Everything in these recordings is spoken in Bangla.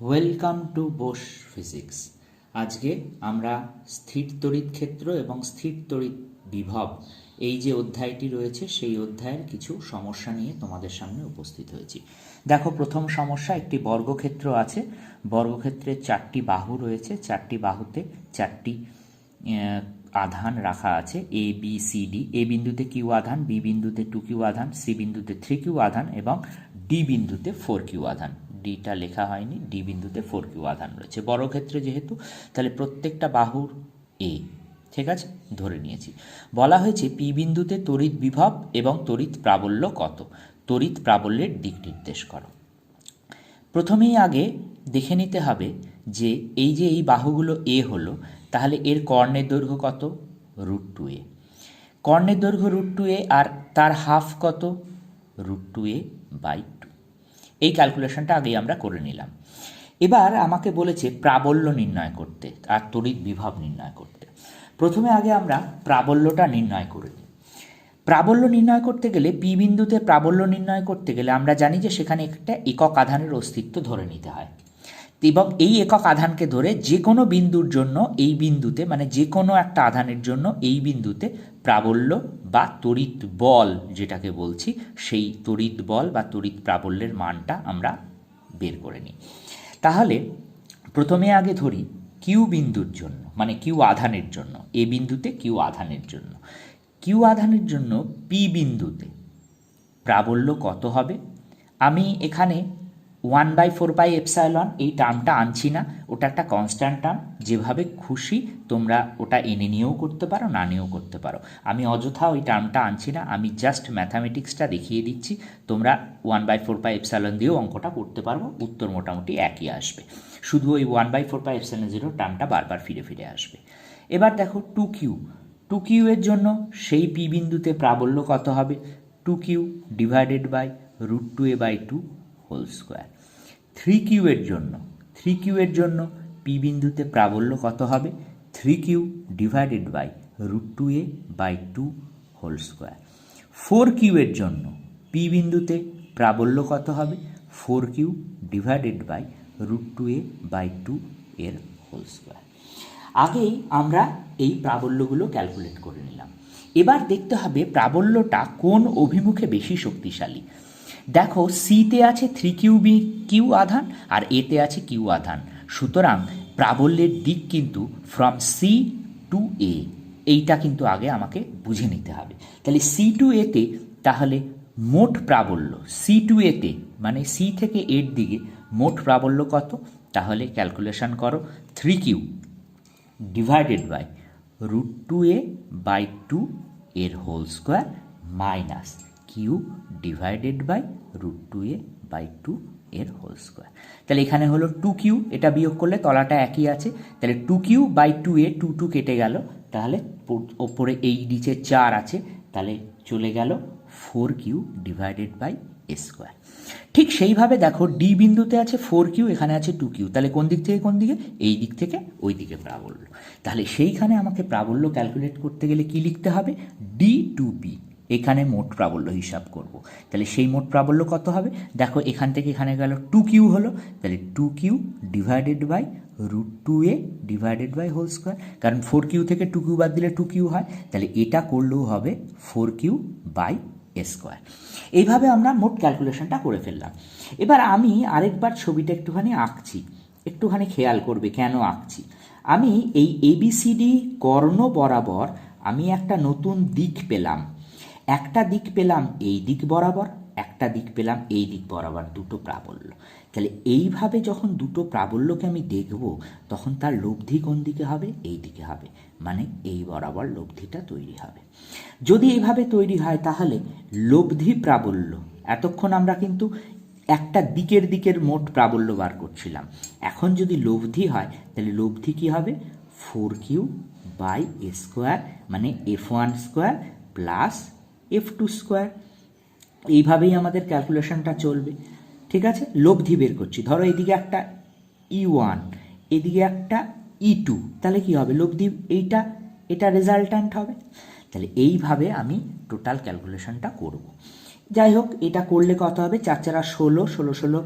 Welcome to Bose physics. আজকে আমরা স্থির তড়িৎ ক্ষেত্র এবং স্থির তড়িৎ বিভব এই যে অধ্যায়টি রয়েছে সেই অধ্যায়ের কিছু সমস্যা নিয়ে তোমাদের সামনে উপস্থিত হয়েছি। দেখো, প্রথম সমস্যা, একটি বর্গক্ষেত্র আছে। বর্গক্ষেত্রের চারটি বাহু রয়েছে, চারটি বাহুতে চারটি আধান রাখা আছে, এ বি সি ডি। এ বিন্দুতে কিউ আধান, বি বিন্দুতে 2q আধান, সি বিন্দুতে 3q আধান এবং ডি বিন্দুতে 4q আধান। ডিটা লেখা হয়নি, ডি বিন্দুতে 4q আধান রয়েছে। বর্গক্ষেত্রে যেহেতু, তাহলে প্রত্যেকটা বাহুর এ, ঠিক আছে, ধরে নিয়েছি। বলা হয়েছে পি বিন্দুতে তড়িৎ বিভব এবং তড়িৎ প্রাবল্য কত, তড়িৎ প্রাবল্যের দিক নির্দেশ করো। প্রথমেই আগে দেখে নিতে হবে যে এই বাহুগুলো এ হলো, তাহলে এর কর্ণের দৈর্ঘ্য কত, √2a। কর্ণের দৈর্ঘ্য √2a আর তার হাফ কত, √2a/2। এই ক্যালকুলেশনটা আগেই আমরা করে নিলাম। এবার আমাকে বলেছে প্রাবল্য নির্ণয় করতে আর তড়িৎ বিভব নির্ণয় করতে। প্রথমে আগে আমরা প্রাবল্যটা নির্ণয় করে নিই। প্রাবল্য নির্ণয় করতে গেলে, পি বিন্দুতে প্রাবল্য নির্ণয় করতে গেলে আমরা জানি যে সেখানে একটা একক আধানের অস্তিত্ব ধরে নিতে হয়, এবং এই একক আধানকে ধরে যে কোনো বিন্দুর জন্য এই বিন্দুতে, মানে যে কোনো একটা আধানের জন্য এই বিন্দুতে প্রাবল্য বা তড়িৎ বল যেটাকে বলছি, সেই তড়িৎ বল বা তড়িৎ প্রাবল্যের মানটা আমরা বের করে নিই। তাহলে প্রথমে আগে ধরি কিউ বিন্দুর জন্য, মানে কিউ আধানের জন্য, এ বিন্দুতে কিউ আধানের জন্য, কিউ আধানের জন্য পি বিন্দুতে প্রাবল্য কত হবে। আমি এখানে 1/4πε এই টার্মটা আনছি না, ওটা একটা কনস্ট্যান্ট টার্ম, যেভাবে খুশি তোমরা ওটা এনে নিয়েও করতে পারো, না নিয়েও করতে পারো। আমি অযথা ওই টার্মটা আনছি না, আমি জাস্ট ম্যাথামেটিক্সটা দেখিয়ে দিচ্ছি। তোমরা 1/4πε দিয়েও অঙ্কটা করতে পারবো, উত্তর মোটামুটি একই আসবে, শুধু ওই 1/4πε0 টার্মটা বারবার ফিরে ফিরে আসবে। এবার দেখো 2q এর জন্য সেই পি বিন্দুতে প্রাবল্য কত হবে, 2q divided by √2a/2 whole square. 3q এর জন্য পি বিন্দুতে প্রাবল্য কত হবে, 3q divided by √2a/2 whole square. 4q এর জন্য পি বিন্দুতে প্রাবল্য কত হবে, 4q ডিভাইডেড বাই √2a/2 এর হোল স্কোয়ার। আগেই আমরা এই প্রাবল্যগুলো ক্যালকুলেট করে নিলাম। এবার দেখতে হবে প্রাবল্যটা কোন অভিমুখে বেশি শক্তিশালী। দেখো, সিতে আছে 3q আধান আর এতে আছে কিউ আধান, সুতরাং প্রাবল্যের দিক কিন্তু ফ্রম সি টু এ, এইটা কিন্তু আগে আমাকে বুঝে নিতে হবে। তাহলে সি টু এতে, তাহলে মোট প্রাবল্য সি টু এতে, মানে সি থেকে এর দিকে মোট প্রাবল্য কত, তাহলে ক্যালকুলেশন করো, 3q ডিভাইডেড বাই √2a/2 এর whole square minus Q divided by √2a/2 এর হোল স্কোয়ার। তাহলে এখানে হলো 2q, এটা বিয়োগ করলে তলাটা একই আছে, তাহলে 2q/2a, 2 কেটে গেল, তাহলে ওপরে এই নিচে 4 আছে, তাহলে চলে গেল 4q divided by A square. ঠিক সেইভাবে দেখো, ডি বিন্দুতে আছে 4q, এখানে আছে 2q, তাহলে কোন দিক থেকে কোন দিকে, এই দিক থেকে ওই দিকে প্রাবল্য। তাহলে সেইখানে আমাকে প্রাবল্য ক্যালকুলেট করতে গেলে কি লিখতে হবে, d/2p, এখানে মোট প্রাবল্য হিসাব করব। তাহলে সেই মোট প্রাবল্য কত হবে, দেখো এখান থেকে এখানে গেল 2q হলো, তাহলে 2q divided by √2a divided by whole square, কারণ 4q থেকে 2q বাদ দিলে 2q হয়, তাহলে এটা করলেও হবে 4q/a স্কোয়ার। এইভাবে আমরা মোট ক্যালকুলেশনটা করে ফেললাম। এবার আমি আরেকবার ছবিটা একটুখানি আঁকছি, একটুখানি খেয়াল করবে কেন আঁকছি। আমি এই ABCD কর্ণ বরাবর আমি একটা নতুন দিক পেলাম, একটা দিক পেলাম এই দিক বরাবর, একটা দিক পেলাম এই দিক বরাবর, দুটো প্রাবল্য। তাহলে এইভাবে যখন দুটো প্রাবল্যকে আমি দেখব, তখন তার লব্ধি কোন দিকে হবে, এই দিকে হবে, মানে এই বরাবর লব্ধিটা তৈরি হবে। যদি এইভাবে তৈরি হয়, তাহলে লব্ধি প্রাবল্য, এতক্ষণ আমরা কিন্তু একটা দিকের মোট প্রাবল্য বার করছিলাম, এখন যদি লব্ধি হয়, তাহলে লব্ধি কি হবে, 4q/a স্কোয়ার, মানে f1 square plus f2 square. এইভাবেই আমাদের ক্যালকুলেশনটা চলবে, ঠিক আছে। লব্ধি বের করছি, ধরো এদিকে একটা E1, এদিকে একটা E2, তাহলে কি হবে, লব্ধি এটা রেজাল্ট্যান্ট হবে। তাহলে এইভাবে আমি টোটাল ক্যালকুলেশনটা করব। যাই হোক, এটা করলে কত হবে, 4 4 16, 16 16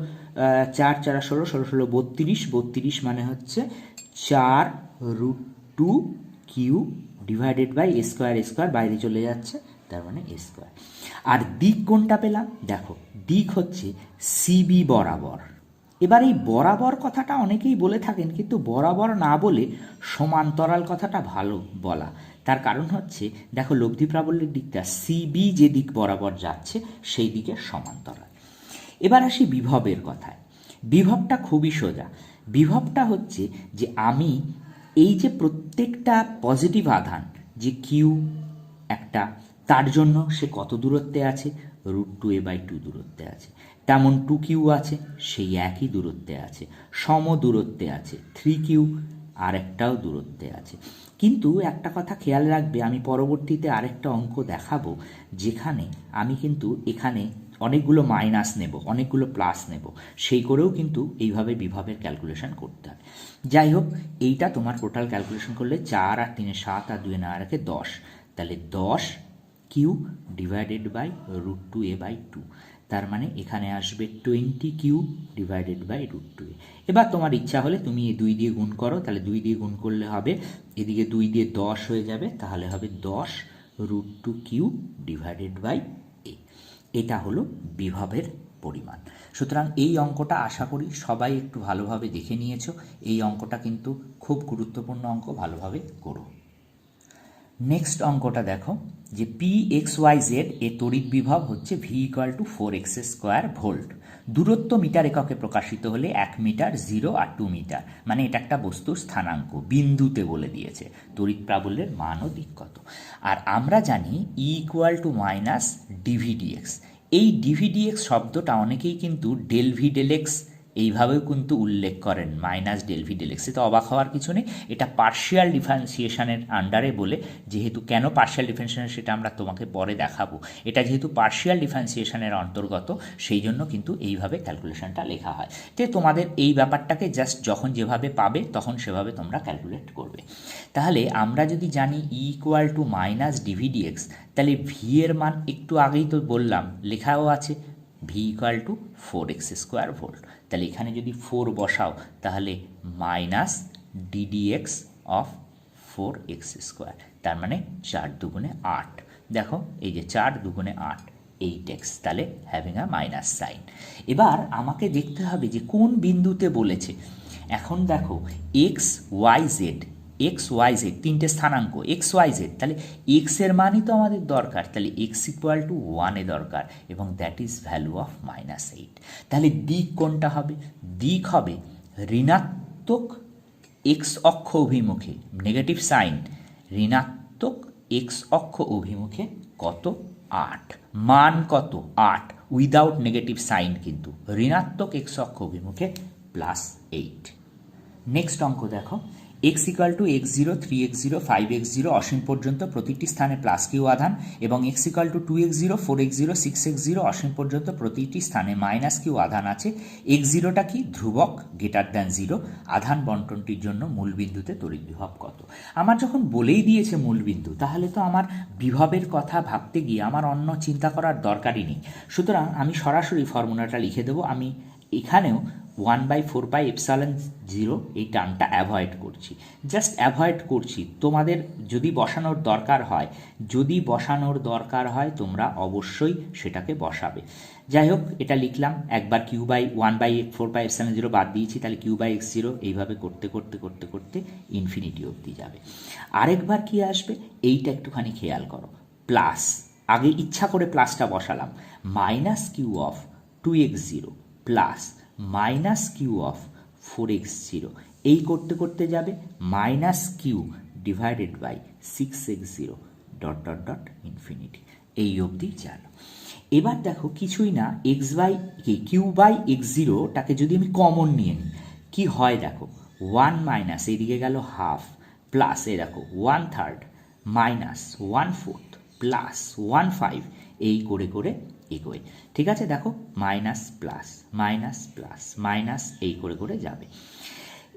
4 4 16, 16 16 32, 32 মানে হচ্ছে 4√2 Q divided by A square বাইরে চলে যাচ্ছে, তার মানে এ স্কোয়ার। আর দিক কোনটা পেলাম, দেখো দিক হচ্ছে সিবি বরাবর। এবার এই বরাবর কথাটা অনেকেই বলে থাকেন, কিন্তু বরাবর না বলে সমান্তরাল কথাটা ভালো বলা। তার কারণ হচ্ছে দেখো লব্ধি প্রাবল্যের দিকটা সিবি যে দিক বরাবর যাচ্ছে সেই দিকে সমান্তরাল। এবার আসি বিভবের কথায়। বিভবটা খুবই সোজা। বিভবটা হচ্ছে যে আমি এই যে প্রত্যেকটা পজিটিভ আধান যে কিউ একটা, তার জন্য সে কত দূরত্বে আছে, √2a/2 দূরত্বে আছে। তেমন 2q আছে, সেই একই দূরত্বে আছে। সম দূরত্বে আছে 3q, আরেকটাও দূরত্বে আছে। কিন্তু একটা কথা খেয়াল রাখবে, আমি পরবর্তীতে আরেকটা অঙ্ক দেখাবো যেখানে আমি কিন্তু এখানে অনেকগুলো মাইনাস নেব, অনেকগুলো প্লাস নেব, সেই করেও কিন্তু এইভাবে বিভবের ক্যালকুলেশন করতে হয়। যাই হোক, এইটা তোমার টোটাল ক্যালকুলেশন করলে 4 আর 3 7 আর 2 9 রাখে 10, তাহলে 10 কিউ ডিভাইডেড বাই √2a/2, তার মানে এখানে আসবে 20 কিউ ডিভাইডেড বাই √2a। এবার তোমার ইচ্ছা হলে তুমি এই 2 দিয়ে গুণ করো, তাহলে 2 দিয়ে গুণ করলে হবে, এদিকে 2 দিয়ে 10 হয়ে যাবে, তাহলে হবে 10 √2 কিউ ডিভাইডেড বাই এ। এটা হলো বিভবের পরিমাণ। সুতরাং এই অঙ্কটা আশা করি সবাই একটু ভালোভাবে দেখে নিয়েছো। এই অঙ্কটা কিন্তু খুব গুরুত্বপূর্ণ অঙ্ক, ভালোভাবে করো। নেক্সট অঙ্কটা দেখো যে pxyz এ তড়িৎ বিভব হচ্ছে v = 4x² ভোল্ট। দূরত্ব মিটার এককে প্রকাশিত হলে 1 মিটার, 0 আর 2 মিটার, মানে এটা একটা বস্তুর স্থানাঙ্ক বিন্দুতে বলে দিয়েছে। তড়িৎ প্রাবল্যের মান ও দিক কত। আর আমরা জানি E = -dvdx। এই dvdx শব্দটা অনেকেই কিন্তু ডেল ভি ডেল এক্স এইভাবেও কিন্তু উল্লেখ করেন, -del(v)del(x)। তো অবাক হওয়ার কিছু নেই, এটা পার্শিয়াল ডিফারেন্সিয়েশনের আন্ডারে বলে, যেহেতু কেন পার্শিয়াল ডিফারেন্সিয়েশন সেটা আমরা তোমাকে পরে দেখাবো। এটা যেহেতু পার্শিয়াল ডিফারেন্সিয়েশনের অন্তর্গত, সেই জন্য কিন্তু এইভাবে ক্যালকুলেশনটা লেখা হয়। তো তোমাদের এই ব্যাপারটাকে জাস্ট যখন যেভাবে পাবে তখন সেভাবে তোমরা ক্যালকুলেট করবে। তাহলে আমরা যদি জানি E = -dvdx, তাহলে ভি এর মান একটু আগেই তো বললাম, লেখাও আছে v = 4x² ভোল্ট। তাহলে এখানে যদি 4 বসাও তাহলে -ddx অফ 4x², তার মানে 4 দুগুণে 8। দেখো এই যে 4 দুগুণে 8, 8x, তাহলে হ্যাভিং আ মাইনাস সাইন। এবার আমাকে দেখতে হবে যে কোন বিন্দুতে বলেছে। এখন দেখো xyz তিনটে স্থানাঙ্ক xyz, তাহলে x এর মানই তো আমাদের দরকার, তাহলে x = 1 এ দরকার, এবং দ্যাট ইজ ভ্যালু অফ -8। তাহলে দিক কোনটা হবে, দিক হবে ঋণাত্মক x অক্ষ অভিমুখে, নেগেটিভ সাইন, ঋণাত্মক x অক্ষ অভিমুখে কত, 8, মান কত 8, উইদাউট নেগেটিভ সাইন, কিন্তু ঋণাত্মক x অক্ষ অভিমুখে +8। নেক্সট অঙ্ক দেখো, x = x0, 3x0, 5x0 অসীম পর্যন্ত প্রতিটি স্থানে +q আধান, এবং x = 2x0, 4x0, 6x0 অসীম পর্যন্ত প্রতিটি স্থানে -q আধান আছে। x0টা কি, ধ্রুবক, > 0। আধান বন্টনটির জন্য মূলবিন্দুতে তড়িৎ বিভব কত। আমার যখন বলেই দিয়েছে মূলবিন্দু, তাহলে তো আমার বিভবের কথা ভাবতে গিয়ে আমার অন্য চিন্তা করার দরকারই নেই। সুতরাং আমি সরাসরি ফর্মুলাটা লিখে দেবো। আমি এখানেও 1/4πε0 এই টার্মটা অ্যাভয়েড করছি, জাস্ট অ্যাভয়েড করছি। তোমাদের যদি বসানোর দরকার হয় তোমরা অবশ্যই সেটাকে বসাবে। যাই হোক, এটা লিখলাম, একবার q/1/4πε0 বাদ দিয়েছি, তাহলে q/x0, এইভাবে করতে করতে করতে করতে ইনফিনিটি অবধি যাবে। আরেকবার কি আসবে এইটা একটুখানি খেয়াল করো, প্লাস, আগে ইচ্ছা করে প্লাসটা বসালাম, -q of 2x0 plus -q of 4x0, এই করতে করতে যাবে -q divided by 6x0 ... infinity, এই অবধি গেল। এবার দেখো কিছুই না, q/x0টাকে যদি আমি কমন নিয়ে নিই কি হয় দেখো, 1 - এইদিকে গেল হাফ, প্লাস এই দেখো 1/3 মাইনাস 1/4 প্লাস 1/5, এই করে করে এগোয়। ঠিক আছে, দেখো minus plus minus plus minus, এই করে করে যাবে।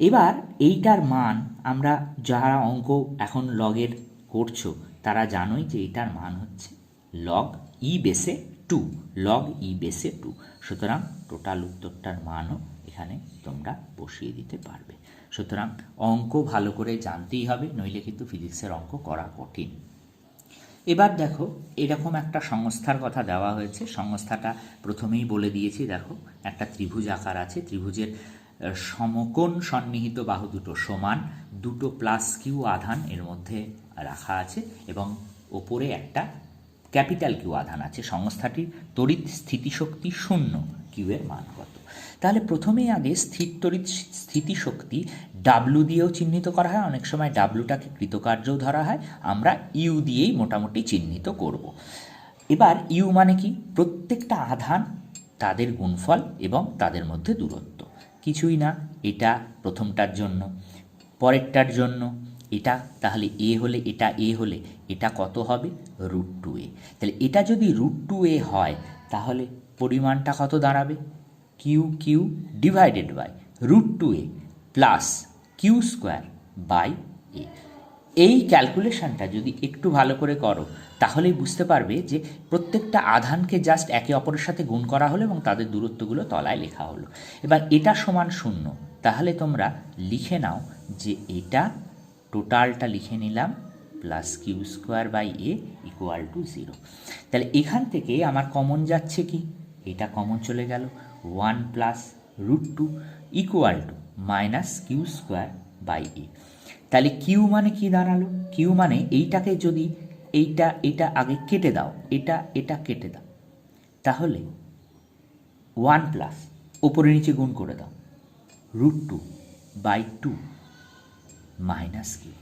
এবার এইটার মান, আমরা যারা অঙ্ক এখন লগের করছো তারা জানোই যে এইটার মান হচ্ছে log e বেসে 2 লগ ই বেসে 2। সুতরাং টোটাল উত্তরটার মানও এখানে তোমরা বসিয়ে দিতে পারবে। সুতরাং অঙ্ক ভালো করে জানতেই হবে, নইলে কিন্তু ফিজিক্সের অঙ্ক করা কঠিন। এবার দেখো, এরকম একটা সংস্থার কথা দেওয়া হয়েছে। সংস্থাটা প্রথমেই বলে দিয়েছি। দেখো, একটা ত্রিভুজ আকার আছে, ত্রিভুজের সমকোণ সন্নিহিত বাহু দুটো সমান, দুটো প্লাস কিউ আধান এর মধ্যে রাখা আছে এবং ওপরে একটা ক্যাপিটাল কিউ আধান আছে। সংস্থাটির তড়িৎ স্থিতিশক্তি 0, কিউ এর মান কত? তাহলে প্রথমেই আগে স্থির তড়িৎ স্থিতিশক্তি ডাব্লু দিয়েও চিহ্নিত করা হয়, অনেক সময় ডাব্লুটাকে কৃতকার্যও ধরা হয়, আমরা ইউ দিয়েই মোটামুটি চিহ্নিত করব। এবার ইউ মানে কি? প্রত্যেকটা আধান, তাদের গুণফল এবং তাদের মধ্যে দূরত্ব। কিছুই না, এটা প্রথমটার জন্য, পরেরটার জন্য এটা, তাহলে এ হলে এটা, এ হলে এটা কত হবে? √2a। তাহলে এটা যদি √2a হয়, তাহলে পরিমাণটা কত দাঁড়াবে? Q Q divided by √2a plus Q square by A. এই ক্যালকুলেশনটা যদি একটু ভালো করে করো, তাহলেই বুঝতে পারবে যে প্রত্যেকটা আধানকে জাস্ট একে অপরের সাথে গুণ করা হলো এবং তাদের দূরত্বগুলো তলায় লেখা হলো। এবার এটা সমান 0, তাহলে তোমরা লিখে নাও যে এটা টোটালটা লিখে নিলাম plus Q square by A equal to 0। তাহলে এখান থেকে আমার কমন যাচ্ছে কি? এটা কমন চলে গেল, 1 plus √2 equal to minus Q square by A. তাহলে কিউ মানে কি দাঁড়ালো? কিউ মানে এইটাকে যদি এইটা আগে কেটে দাও, এটা কেটে দাও, তাহলে 1 প্লাস ওপরে নিচে গুণ করে দাও √2 বাই 2 মাইনাস কিউ।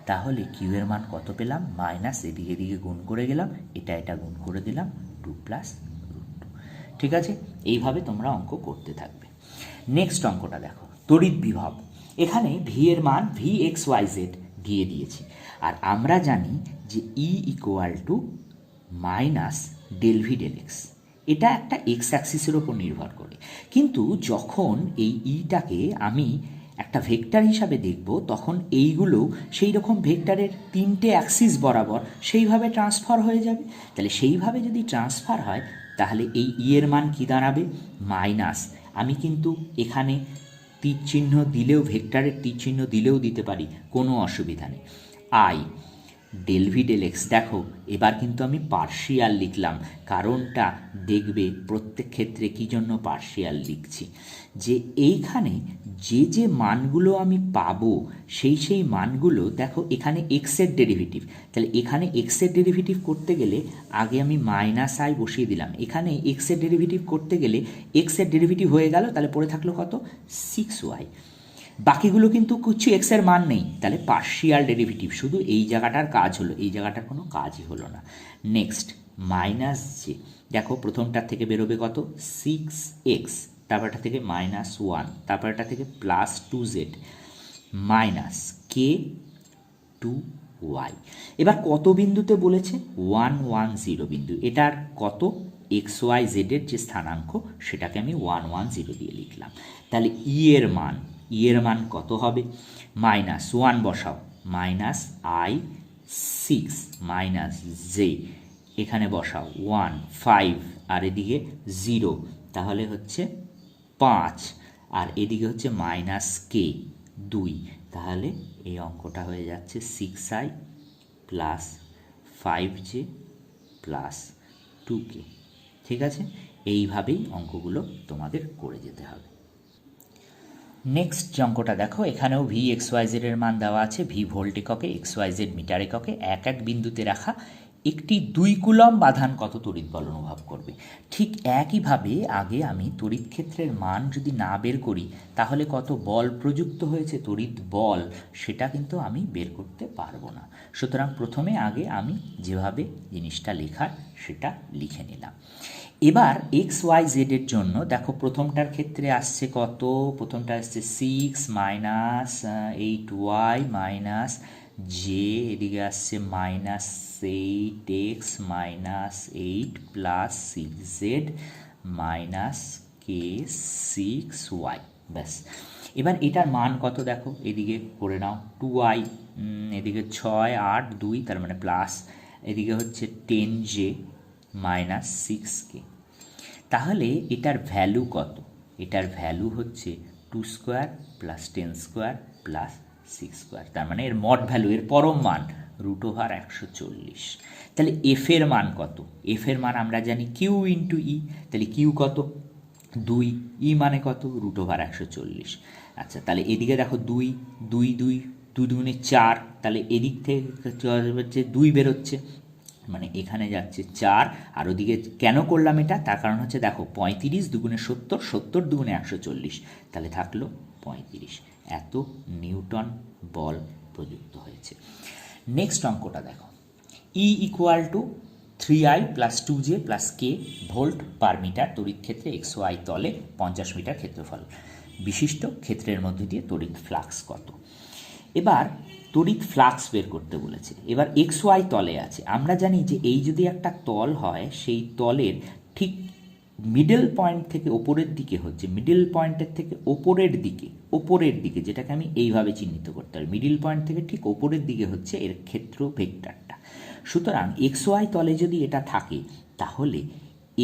তাহলে কিউ এর মান কত পেলাম? মাইনাস, এদিকে এদিকে গুণ করে গেলাম, এটা গুণ করে দিলাম, 2 প্লাস √2। ঠিক আছে, এইভাবে তোমরা অঙ্ক করতে থাকবে। নেক্সট অঙ্কটা দেখো, তড়িৎ বিভব। এখানে ভি এর মান VXYZ দিয়ে দিয়েছি, আর আমরা জানি যে ই ইকুয়াল টু মাইনাস ∆V∆x। এটা একটা এক্স অ্যাক্সিসের ওপর নির্ভর করে, কিন্তু যখন এই ইটাকে আমি একটা ভেক্টর হিসাবে দেখব, তখন এইগুলো সেই রকম ভেক্টরের 3টে অ্যাক্সিস বরাবর সেইভাবে ট্রান্সফার হয়ে যাবে। তাহলে সেইভাবে যদি ট্রান্সফার হয়, তাহলে এই ই এর মান কী দাঁড়াবে? মাইনাস, আমি কিন্তু এখানে তীর চিহ্ন দিলেও, ভেক্টরের তীর চিহ্ন দিলেও দিতে পারি, কোনো অসুবিধা নেই, আই ∆V∆x। দেখো, এবার কিন্তু আমি পার্শিয়াল লিখলাম, কারণটা দেখবে প্রত্যেক ক্ষেত্রে কী জন্য পার্শিয়াল লিখছি, যে এইখানে যে মানগুলো আমি পাবো সেই মানগুলো, দেখো এখানে এক্সের ডেরিভেটিভ, তাহলে এখানে এক্সের ডেরিভেটিভ করতে গেলে আগে আমি মাইনাস আই বসিয়ে দিলাম, এখানে এক্সের ডেরিভেটিভ করতে গেলে এক্সের ডেরিভেটিভ হয়ে গেল, তাহলে পড়ে থাকলো কত? 6y। বাকিগুলো কিন্তু কিছু এক্সের মান নেই, তাহলে পার্শিয়াল ডেরিভেটিভ, শুধু এই জায়গাটার কাজ হলো, এই জায়গাটার কোনো কাজই হলো না। নেক্সট মাইনাস জে, দেখো প্রথমটার থেকে বেরোবে কত? 6x, তারপরটা থেকে -1, তারপরটা থেকে +2z মাইনাস কে 2y। এবার কত বিন্দুতে বলেছে? 1 1 0 বিন্দু। এটার কত? XYZ এর যে স্থানাঙ্ক, সেটাকে আমি 1 1 0 দিয়ে লিখলাম। তাহলে ই এর মান কত হবে? -1 বসাও, -i6 মাইনাস জে, এখানে বসাও 1 5 আর এদিকে 0, তাহলে হচ্ছে 5, আর এদিকে হচ্ছে -k 2, তাহলে এই অঙ্কটা হয়ে যাচ্ছে 6i plus 5j plus 2k। ঠিক আছে, এইভাবেই অঙ্কগুলো তোমাদের করে যেতে হবে। নেক্সট যে অঙ্কটা দেখো, এখানেও VXYZ এর মান দেওয়া আছে, ভি ভোল্ট এককে, XYZ মিটার এককে, এক এক বিন্দুতে রাখা একটি 2 কুলম্ব আধান কত তড়িৎ বল অনুভব করবে। ঠিক একইভাবে আগে আমি তড়িৎ ক্ষেত্রের মান যদি না বের করি, তাহলে কত বল প্রযুক্ত হয়েছে, তড়িৎ বল, সেটা কিন্তু আমি বের করতে পারবো না। সুতরাং প্রথমে আগে আমি যেভাবে জিনিসটা লেখার সেটা লিখে নিলাম। এবার XYZ এর জন্য দেখো, প্রথমটার ক্ষেত্রে আসছে কত? প্রথমটা আসছে 6 মাইনাস 8y মাইনাস জে, এদিকে আসছে -8x minus 8 plus 6z minus কে 6y। ব্যাস, এবার এটার মান কত দেখো, এদিকে করে নাও 2y, এদিকে 6 8 2, তার মানে প্লাস, এদিকে হচ্ছে 10j মাইনাস 6k। তাহলে এটার ভ্যালু কত? এটার ভ্যালু হচ্ছে 2 square plus 10 square plus 6 square, তার মানে এর মড ভ্যালু, এর পরম মান √140। তাহলে এফ এর মান কত? এফ এর মান আমরা জানি কিউ ইন্টু ই। তাহলে কিউ কত? 2, ই মানে কত? √140। আচ্ছা, তাহলে এদিকে দেখো 2 2 2 2 দুগুণে 4, তাহলে এদিক থেকে হচ্ছে 2 বেরোচ্ছে, মানে এখানে যাচ্ছে 4। আর ওদিকে কেন করলাম এটা? তার কারণ হচ্ছে দেখো 35 দুগুণে 70, 70 দুগুণে 140, তাহলে থাকলো 35। এত নিউটন বল প্রযুক্ত হয়েছে। নেক্সট অঙ্কটা দেখো, E equal to 3i plus 2j plus K volt per metre তড়িৎ ক্ষেত্রে এক্স ওয়াই তলে 50 মিটার ক্ষেত্রফল বিশিষ্ট ক্ষেত্রের মধ্যে দিয়ে তড়িৎ ফ্লাক্স কত? এবার তড়িৎ ফ্লাক্স বের করতে বলেছে। এবার এক্স ওয়াই তলে আছে। আমরা জানি যে এই যদি একটা তল হয়, সেই তলের ঠিক মিডল পয়েন্ট থেকে ওপরের দিকে হচ্ছে, মিডল পয়েন্টের থেকে ওপরের দিকে যেটাকে আমি এইভাবে চিহ্নিত করতে পারি, মিডল পয়েন্ট থেকে ঠিক ওপরের দিকে হচ্ছে এর ক্ষেত্র ভেক্টরটা। সুতরাং এক্স ওয়াই তলে যদি এটা থাকে, তাহলে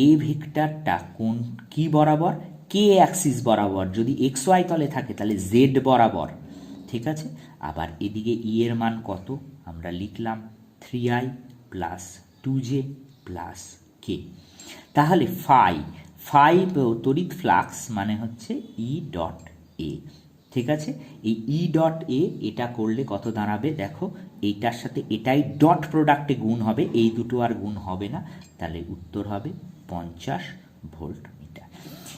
এ ভেক্টরটা কোন কি বরাবর? কে অ্যাক্সিস বরাবর। যদি এক্স ওয়াই তলে থাকে তাহলে জেড বরাবর, ঠিক আছে। আবার এদিকে ই এর মান কত? আমরা লিখলাম 3i প্লাস 2j প্লাস কে। তাহলে ফাই তড়িৎ ফ্লাক্স মানে হচ্ছে ই ডট এ, ঠিক আছে। এই ই ডট এ এটা করলে কত দাঁড়াবে দেখো, এইটার সাথে এটাই ডট প্রোডাক্টে গুণ হবে, এই দুটো আর গুণ হবে না, তাহলে উত্তর হবে 50 ভোল্ট মিটার।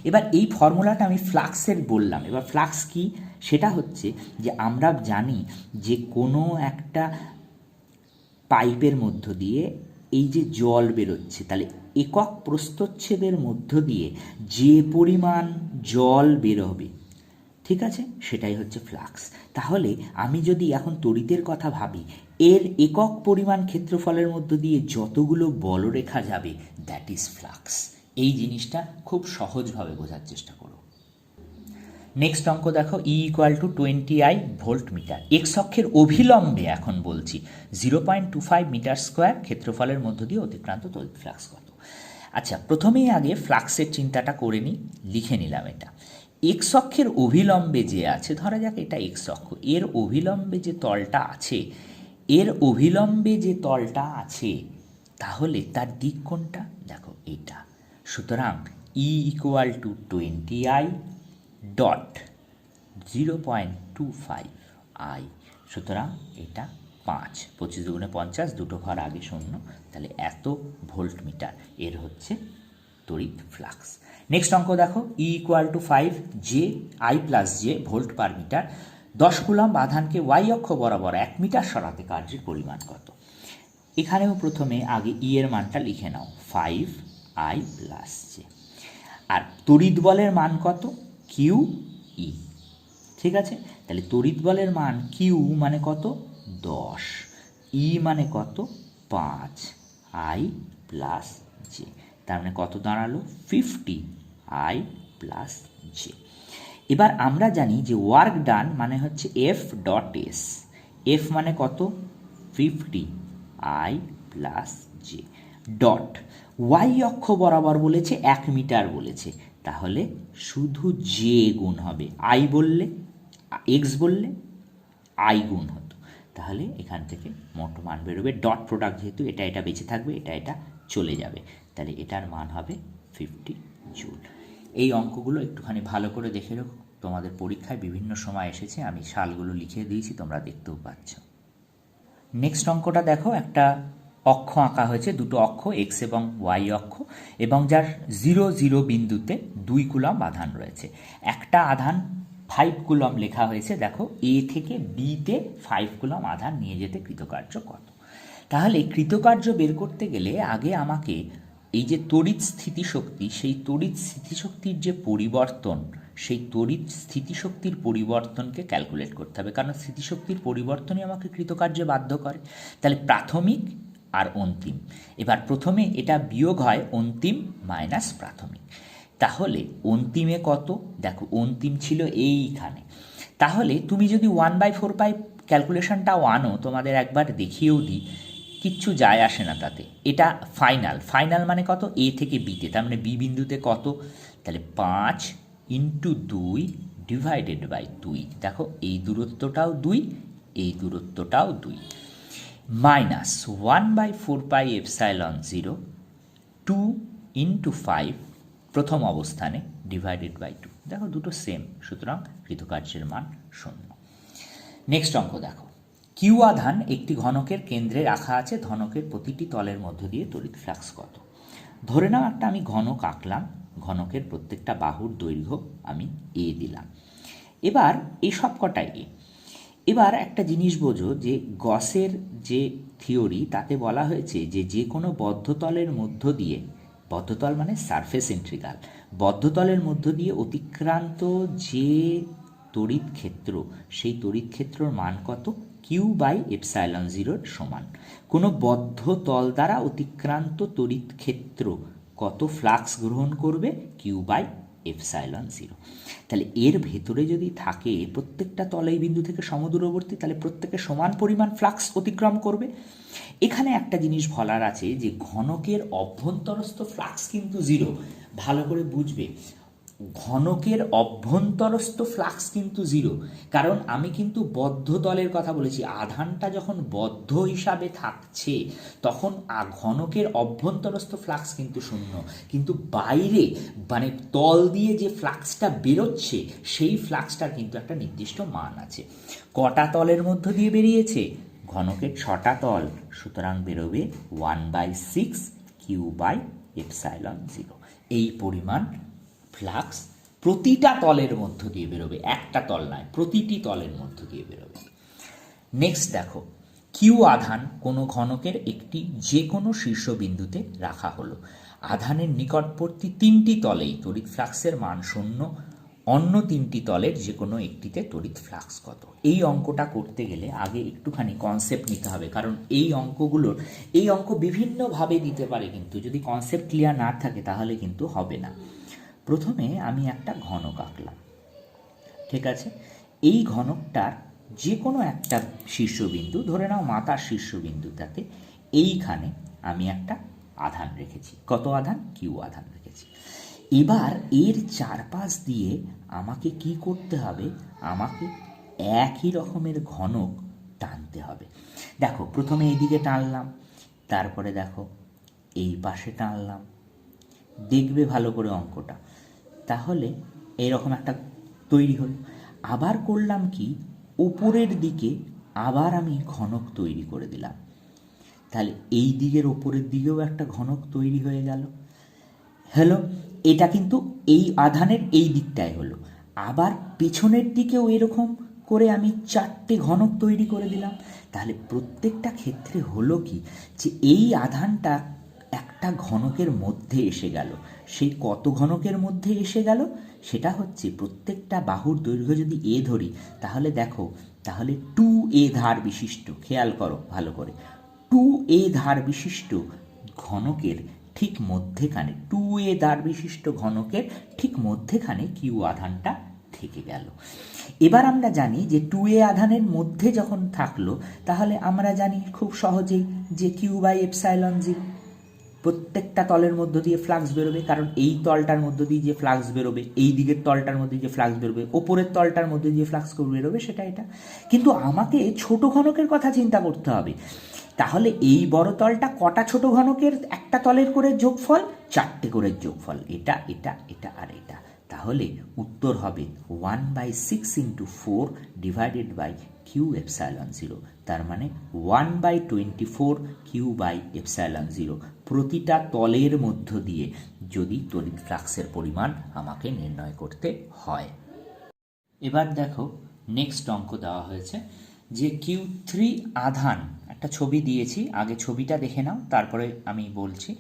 এবার এই ফর্মুলাটা আমি ফ্লাক্সের বললাম। এবার ফ্লাক্স কি? সেটা হচ্ছে যে আমরা জানি যে কোনো একটা পাইপের মধ্য দিয়ে এই যে জল বেরোচ্ছে, তাহলে একক প্রস্থচ্ছেদের মধ্য দিয়ে যে পরিমাণ জল বেরোবে, ঠিক আছে, সেটাই হচ্ছে ফ্লাক্স। তাহলে আমি যদি এখন তড়িতের কথা ভাবি, এর একক পরিমাণ ক্ষেত্রফলের মধ্য দিয়ে যতগুলো বলরেখা যাবে, দ্যাট ইজ ফ্লাক্স। এই জিনিসটা খুব সহজভাবে বোঝার চেষ্টা করো। নেক্সট অঙ্ক দেখো, E equal two 20i volt metre. X অক্ষের অভিলম্বে এখন বলছি 0.25 মিটার স্কোয়ার ক্ষেত্রফলের মধ্য দিয়ে অতিক্রান্ত তড়িৎ ফ্লাক্স কত? আচ্ছা, প্রথমেই আগে ফ্লাক্সের চিন্তাটা করে নিই, লিখে নিলাম এটা। এক্স অক্ষের অভিলম্বে যে আছে, ধরা যাক এটা এক্স অক্ষ, এর অভিলম্বে যে তলটা আছে, তাহলে তার দিক কোনটা? দেখো এইটা। সুতরাং ই equal two 20i dot 0.25i, সুতরাং এটা 5, 25 দুগুণে 50, দুটো ঘর আগে শূন্য, তাহলে এত ভোল্ট মিটার এর হচ্ছে তড়িৎ ফ্লাক্স। নেক্সট অঙ্ক দেখো, E equal to 5j i plus J volt per metre. 10 coulomb আধানকে ওয়াই অক্ষ বরাবর 1 মিটার সরাতে কার্যের পরিমাণ কত? এখানেও প্রথমে আগে ই এর মানটা লিখে নাও, 5i প্লাস জে। আর তড়িৎ বলের মান কত? কিউ ই, ঠিক আছে। তাহলে তড়িৎ বলের মান কিউ মানে কত? 10, ই মানে কত? 5, আই প্লাস জে, তার মানে কত দাঁড়ালো? 50i plus J. এবার আমরা জানি যে ওয়ার্ক ডান মানে হচ্ছে এফ ডট এস। এফ মানে কত? 50i plus J dot Y অক্ষ বরাবর বলেছে 1 মিটার বলেছে, তাহলে শুধু জে গুণ হবে, আই বললে এক্স বললে আই গুণ হতো, তাহলে এখান থেকে মোট মান বেরোবে। ডট প্রোডাক্ট যেহেতু এটা এটা বেঁচে থাকবে, এটা এটা চলে যাবে, তাহলে এটার মান হবে 50 জুল। এই অঙ্কগুলো একটুখানি ভালো করে দেখে রাখো, তোমাদের পরীক্ষায় বিভিন্ন সময় এসেছে, আমি সালগুলো লিখে দিয়েছি, তোমরা দেখতেও পাচ্ছ। নেক্সট অঙ্কটা দেখো, একটা অক্ষ আঁকা হয়েছে, দুটো অক্ষ এক্স এবং ওয়াই অক্ষ, এবং যার 0 0 বিন্দুতে 2 কুলম্ব আধান রয়েছে। একটা আধান 5 কুলম্ব লেখা হয়েছে। দেখো এ থেকে বিতে 5 কুলম্ব আধান নিয়ে যেতে কৃতকার্য কত? তাহলে কৃতকার্য বের করতে গেলে আগে আমাকে এই যে তড়িৎ স্থিতিশক্তি, সেই তড়িৎ স্থিতিশক্তির যে পরিবর্তন, সেই তড়িৎ স্থিতিশক্তির পরিবর্তনকে ক্যালকুলেট করতে হবে, কারণ স্থিতিশক্তির পরিবর্তনই আমাকে কৃতকার্যে বাধ্য করে। তাহলে প্রাথমিক আর অন্তিম, এবার প্রথমে এটা বিয়োগ হয় অন্তিম মাইনাস প্রাথমিক, তাহলে অন্তিমে কত? দেখো অন্তিম ছিল এইখানে, তাহলে তুমি যদি 1/4 ক্যালকুলেশনটাও আনো, তোমাদের একবার দেখিয়েও দিই, কিচ্ছু যায় আসে না তাতে, এটা ফাইনাল। ফাইনাল মানে কত, এ থেকে বিতে, তার মানে বি বিন্দুতে কত, তাহলে 5 ইন্টু 2 ডিভাইডেড বাই 2, দেখো এই দূরত্বটাও 2, এই দূরত্বটাও 2, মাইনাস 1/4πε0 2 ইন্টু 5 প্রথম অবস্থানে ডিভাইডেড বাই 2, দেখো দুটো সেম, সুতরাং কৃতকার্যের মান 0। নেক্সট অঙ্ক দেখো, কিউ আধান একটি ঘনকের কেন্দ্রে রাখা আছে, ঘনকের প্রতিটি তলের মধ্য দিয়ে তড়িৎ ফ্লাক্স কত। ধরে নাও একটা আমি ঘনক আঁকলাম, ঘনকের প্রত্যেকটা বাহুর দৈর্ঘ্য আমি এ দিলাম, এবার এই সব কটাই এ। এবার একটা জিনিস বোঝো যে গসের যে থিওরি তাতে বলা হয়েছে যে যে কোনো বদ্ধতলের মধ্য দিয়ে, বদ্ধতল মানে সারফেস ইন্টিগ্রাল, বদ্ধতলের মধ্য দিয়ে অতিক্রান্ত যে তড়িৎ ক্ষেত্র, সেই তড়িৎ ক্ষেত্রর মান কত, Q/ε0 সমান। কোনো বদ্ধ তল দ্বারা অতিক্রান্ত তড়িৎ ক্ষেত্র কত ফ্লাক্স গ্রহণ করবে, Q/ε0। তাহলে এর ভেতরে যদি থাকে প্রত্যেকটা তল এই বিন্দু থেকে সমদূরবর্তী, তাহলে প্রত্যেকে সমান পরিমাণ ফ্লাক্স অতিক্রম করবে। এখানে একটা জিনিস বলার আছে যে ঘনকের অভ্যন্তরস্থ ফ্লাক্স কিন্তু 0, ভালো করে বুঝবে, ঘনকের অভ্যন্তরস্থ ফ্লাক্স কিন্তু 0, কারণ আমি কিন্তু বদ্ধ তলের কথা বলেছি। আধানটা যখন বদ্ধ হিসাবে থাকছে তখন ঘনকের অভ্যন্তরস্থ ফ্লাক্স কিন্তু 0, কিন্তু বাইরে মানে তল দিয়ে যে ফ্লাক্সটা বেরোচ্ছে সেই ফ্লাক্সটার কিন্তু একটা নির্দিষ্ট মান আছে। কটা তলের মধ্য দিয়ে বেরিয়েছে, ঘনকের 6টা তল, সুতরাং বেরোবে 1/6 Q/ε0, এই পরিমাণ ফ্লাক্স প্রতিটা তলের মধ্য দিয়ে বেরোবে, একটা তল নয়, প্রতিটি তলের মধ্য দিয়ে বেরোবে। নেক্সট দেখো, কিউ আধান কোনো ঘনকের একটি যে কোনো শীর্ষবিন্দুতে রাখা হলো, আধানের নিকটবর্তী 3টি তলেই তড়িৎ ফ্লাক্সের মান 0, অন্য 3টি তলের যে কোনো একটিতে তড়িৎ ফ্লাক্স কত। এই অঙ্কটা করতে গেলে আগে একটুখানি কনসেপ্ট নিতে হবে, কারণ এই অঙ্ক বিভিন্নভাবে দিতে পারে, কিন্তু যদি কনসেপ্ট ক্লিয়ার না থাকে তাহলে কিন্তু হবে না। প্রথমে আমি একটা ঘনক আঁকলাম, ঠিক আছে, এই ঘনকটার যে কোনো একটা শীর্ষবিন্দু, ধরে নাও মাথার শীর্ষবিন্দুটাতে এইখানে আমি একটা আধান রেখেছি, কত আধান, কিউ আধান রেখেছি। এবার এর চারপাশ দিয়ে আমাকে কি করতে হবে, আমাকে একই রকমের ঘনক টানতে হবে। দেখো প্রথমে এইদিকে টানলাম, তারপরে দেখো এই পাশে টানলাম, দেখবে ভালো করে অঙ্কটা, তাহলে এইরকম একটা তৈরি হলো। আবার করলাম কি, ওপরের দিকে আবার আমি ঘনক তৈরি করে দিলাম, তাহলে এই দিকের ওপরের দিকেও একটা ঘনক তৈরি হয়ে গেল। হলো, এটা কিন্তু এই আধানের এই দিকটায় হলো। আবার পেছনের দিকেও এরকম করে আমি 4টে ঘনক তৈরি করে দিলাম। তাহলে প্রত্যেকটা ক্ষেত্রে হলো কি, যে এই আধানটা একটা ঘনকের মধ্যে এসে গেল। সেই কত ঘনকের মধ্যে এসে গেল, সেটা হচ্ছে প্রত্যেকটা বাহুর দৈর্ঘ্য যদি এ ধরি, তাহলে দেখো, তাহলে 2a ধার বিশিষ্ট, খেয়াল করো ভালো করে, 2a ধার বিশিষ্ট ঘনকের ঠিক মধ্যেখানে, 2a ধার বিশিষ্ট ঘনকের ঠিক মধ্যেখানে কিউ আধানটা থেকে গেল। এবার আমরা জানি যে 2a আধানের মধ্যে যখন থাকলো, তাহলে আমরা জানি খুব সহজেই যে Q/ε0, প্রত্যেকটা তলের মধ্য দিয়ে ফ্লাক্স বেরোবে, কারণ এই তলটার মধ্য দিয়ে যে ফ্লাক্স বেরোবে, এই দিকের তলটার মধ্যে যে ফ্লাক্স বেরোবে, ওপরের তলটার মধ্যে যে ফ্লাক্স বেরোবে সেটা এটা। কিন্তু আমাকে ছোট ঘনকের কথা চিন্তা করতে হবে, তাহলে এই বড় তলটা কটা ছোট ঘনকের একটা তলের করে যোগফল, 4টে করে যোগফল, এটা এটা এটা আর এটা। তাহলে উত্তর হবে 1/6 × 4 ডিভাইডেড বাই Q/ε0, তার মানে 1/24 Q/ε0 প্রতিটা তলের মধ্য দিয়ে যদি তড়িৎ ফ্লাক্সের পরিমাণ আমাকে নির্ণয় করতে হয়। এবার দেখো নেক্সট অঙ্ক দেওয়া হয়েছে যে Q3 আধান, একটা ছবি দিয়েছি, আগে ছবিটা দেখে নাও তারপরে আমি বলছি।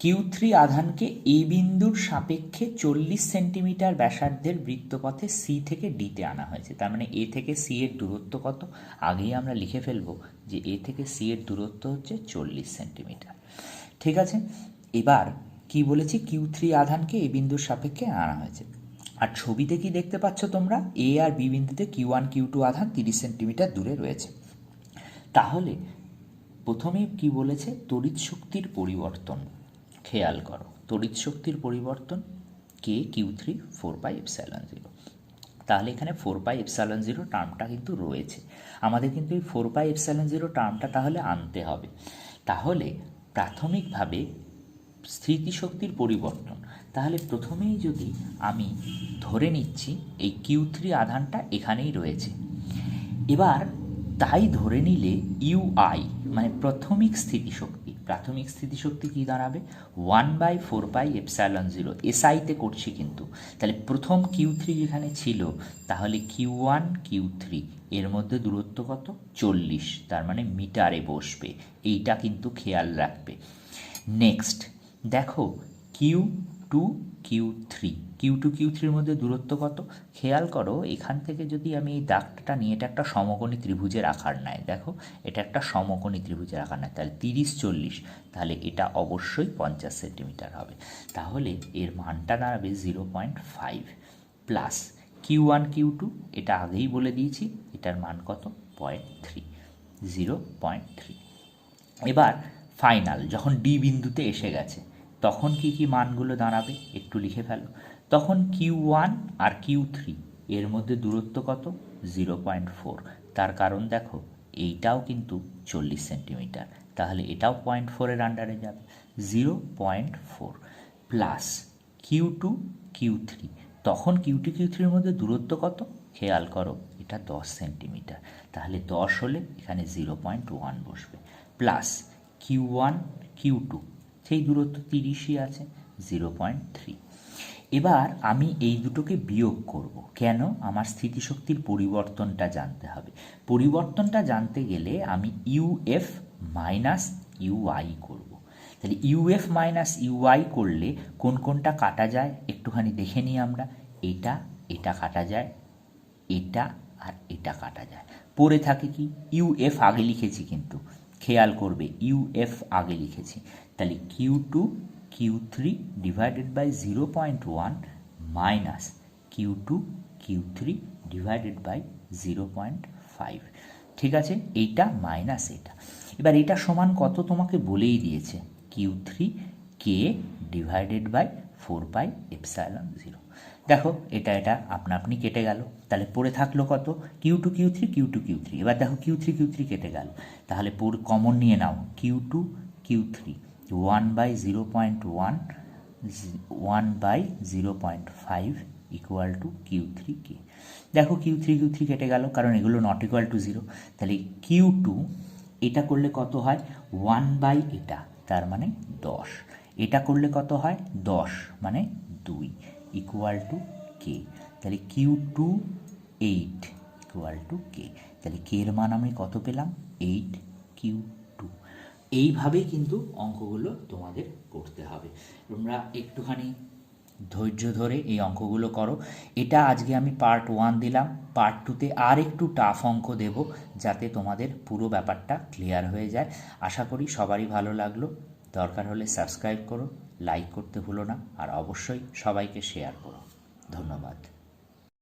Q3 আধানকে এ বিন্দুর সাপেক্ষে 40 সেন্টিমিটার ব্যাসার্ধের বৃত্তপথে সি থেকে ডিতে আনা হয়েছে, তার মানে এ থেকে সি এর দূরত্ব কত, আগেই আমরা লিখে ফেলবো যে এ থেকে সি এর দূরত্ব হচ্ছে 40 সেন্টিমিটার, ঠিক আছে। এবার কি বলেছি, Q3 আধানকে এ বিন্দুর সাপেক্ষে আনা হয়েছে, আর ছবিতে কি দেখতে পাচ্ছ তোমরা, এ আর বি বিন্দুতে Q1 Q2 আধান 30 সেন্টিমিটার দূরে রয়েছে। তাহলে প্রথমে কি বলেছে, তড়িৎ শক্তির পরিবর্তন। খেয়াল করো, তড়িৎ শক্তির পরিবর্তন কে কিউ থ্রি 4πε0। তাহলে এখানে 4πε0 টার্মটা কিন্তু রয়েছে, আমাদের কিন্তু এই 4πε0 টার্মটা তাহলে আনতে হবে। তাহলে প্রাথমিকভাবে স্থিতিশক্তির পরিবর্তন, তাহলে প্রথমেই যদি আমি ধরে নিচ্ছি এই কিউ থ্রি আধানটা এখানেই রয়েছে, এবার তাই ধরে নিলে ইউআই মানে প্রাথমিক স্থিতিশক্তি কী দাঁড়াবে, 1/4πε0। এসআইতে করছি কিন্তু, তাহলে প্রথম কিউ থ্রি যেখানে ছিল, তাহলে কিউ ওয়ান কিউ থ্রি এর মধ্যে দূরত্ব কত, 40, তার মানে মিটারে বসবে, এইটা কিন্তু খেয়াল রাখবে। নেক্সট দেখো Q two Q three, Q two Q থ্রির মধ্যে দূরত্ব কত, খেয়াল করো এখান থেকে যদি আমি এই দাগটা নিয়ে, এটা একটা সমকোণী ত্রিভুজের আকার নেয়, দেখো এটা একটা সমকোণী ত্রিভুজের আকার নেয়, তাহলে 30-40, তাহলে এটা অবশ্যই 50 সেন্টিমিটার হবে। তাহলে এর মানটা দাঁড়াবে 0.5 plus Q one Q two, এটা আগেই বলে দিয়েছি, এটার মান কত, 0.3। এবার ফাইনাল যখন ডি বিন্দুতে এসে গেছে, তখন কি কি মানগুলো দাঁড়াবে একটু লিখে ফেলো। তখন কিউ ওয়ান আর কিউ থ্রি এর মধ্যে দূরত্ব কত, 0.4, তার কারণ দেখো এইটাও কিন্তু 40 সেন্টিমিটার, তাহলে এটাও 0.4-এর আন্ডারে যাবে, 0.4 plus Q two Q three, তখন কিউ টু কিউ থ্রির মধ্যে দূরত্ব কত, খেয়াল করো এটা 10 সেন্টিমিটার, তাহলে 10 হলে এখানে 0.1 বসবে, plus Q one Q two সেই দূরত্ব 30ই আছে, 0.3। এবার আমি এই দুটোকে বিয়োগ করব, কেন, আমার স্থিতিশক্তির পরিবর্তনটা জানতে হবে। পরিবর্তনটা জানতে গেলে আমি ইউএফ মাইনাস ইউআই করব। তাহলে ইউএফ মাইনাস ইউআই করলে কোন কোনটা কাটা যায় একটুখানি দেখে নিই আমরা। এটা কাটা যায়, এটা আর এটা কাটা যায়, পড়ে থাকে কি, ইউএফ আগে লিখেছি কিন্তু খেয়াল করবে, ইউএফ আগে লিখেছি, তাহলে Q two Q three divided by 0.1 minus Q two Q three divided by 0.5, ঠিক আছে, এইটা মাইনাস এটা। এবার এটা সমান কত তোমাকে বলেই দিয়েছে, কিউ থ্রি কে ডিভাইডেড বাই 4πε0। দেখো এটা আপনা আপনি কেটে গেল, তাহলে পড়ে থাকলো কত, Q two Q three Q two Q three. এবার দেখো কিউ থ্রি কেটে গেল, তাহলে কমন নিয়ে নাও, Q two Q three 1/0.1 1/0.5 equal to Q three কে। দেখো কিউ থ্রি কেটে গেল, কারণ এগুলো নট ইকুয়াল টু 0, তাহলে কিউ টু এটা করলে কত হয়, 1 এটা, তার মানে 10, এটা করলে কত হয়, 10 মানে 2 ইকুয়াল টু কে, তাহলে কিউ টু 8 ইকুয়াল টু কে, তাহলে কে এর মান আমি কত পেলাম, 8 কিউ টু। এইভাবেই কিন্তু অঙ্কগুলো তোমাদের করতে হবে, তোমরা একটুখানি ধৈর্য ধরে এই অঙ্কগুলো করো। এটা আজকে আমি পার্ট 1 দিলাম, পার্ট 2তে আর একটু টাফ অঙ্ক দেব, যাতে তোমাদের পুরো ব্যাপারটা ক্লিয়ার হয়ে যায়। আশা করি সবারই ভালো লাগলো, দরকার হলে সাবস্ক্রাইব করো, লাইক করতে ভুলো না, আর অবশ্যই সবাইকে শেয়ার করো। ধন্যবাদ।